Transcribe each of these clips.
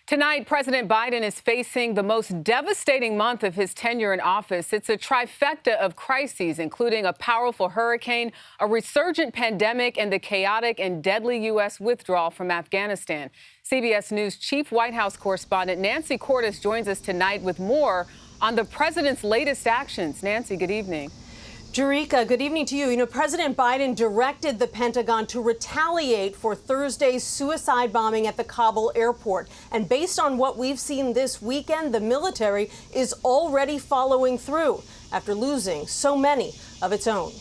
Tonight, President Biden is facing the most devastating month of his tenure in office. It's a trifecta of crises, including a powerful hurricane, a resurgent pandemic, and the chaotic and deadly U.S. withdrawal from Afghanistan. CBS News Chief White House correspondent Nancy Cordes joins us tonight with more on the president's latest actions. Nancy, good evening. Jerika, good evening to you. You know, President Biden directed the Pentagon to retaliate for Thursday's suicide bombing at the Kabul airport. And based on what we've seen this weekend, the military is already following through after losing so many of its own.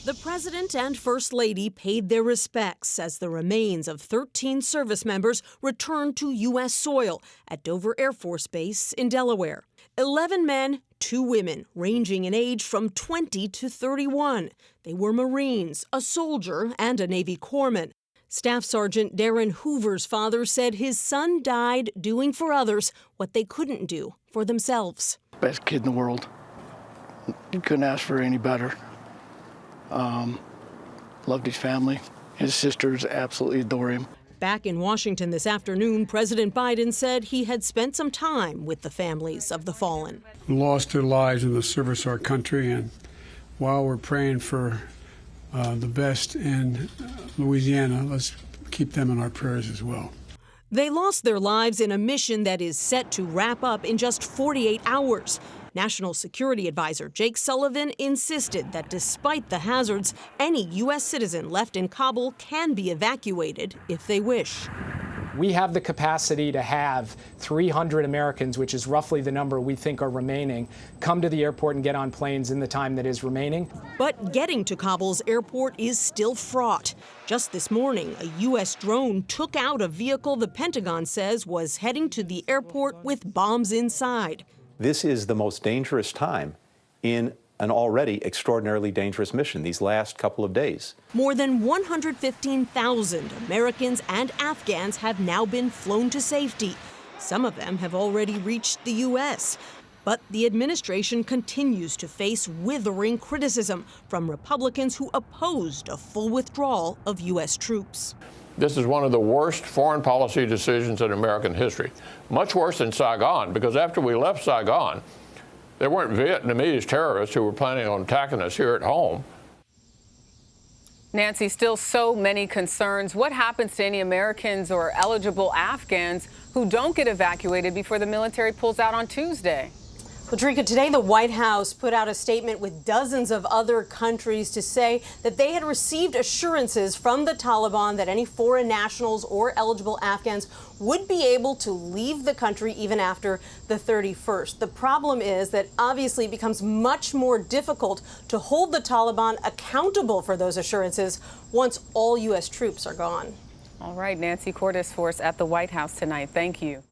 The president and first lady paid their respects as the remains of 13 service members returned to U.S. soil at Dover Air Force Base in Delaware. 11 men, 2 women, ranging in age from 20 to 31. They were Marines, a soldier, and a Navy corpsman. Staff Sergeant Darren Hoover's father said his son died doing for others what they couldn't do for themselves. Best kid in the world. Couldn't ask for any better. Loved his family. His sisters absolutely adore him. Back in Washington this afternoon, President Biden said he had spent some time with the families of the fallen. Lost their lives in the service of our country, and while we're praying for the best in Louisiana, let's keep them in our prayers as well. They lost their lives in a mission that is set to wrap up in just 48 hours. National Security Advisor Jake Sullivan insisted that despite the hazards, any U.S. citizen left in Kabul can be evacuated if they wish. We have the capacity to have 300 Americans, which is roughly the number we think are remaining, come to the airport and get on planes in the time that is remaining. But getting to Kabul's airport is still fraught. Just this morning, a U.S. drone took out a vehicle the Pentagon says was heading to the airport with bombs inside. This is the most dangerous time in an already extraordinarily dangerous mission these last couple of days. More than 115,000 Americans and Afghans have now been flown to safety. Some of them have already reached the U.S. But the administration continues to face withering criticism from Republicans who opposed a full withdrawal of U.S. troops. This is one of the worst foreign policy decisions in American history. Much worse than Saigon, because after we left Saigon, there weren't Vietnamese terrorists who were planning on attacking us here at home. Nancy, still so many concerns. What happens to any Americans or eligible Afghans who don't get evacuated before the military pulls out on Tuesday? Well, Drika, today the White House put out a statement with dozens of other countries to say that they had received assurances from the Taliban that any foreign nationals or eligible Afghans would be able to leave the country even after the 31st. The problem is that obviously it becomes much more difficult to hold the Taliban accountable for those assurances once all U.S. troops are gone. All right, Nancy Cordes for us at the White House tonight. Thank you.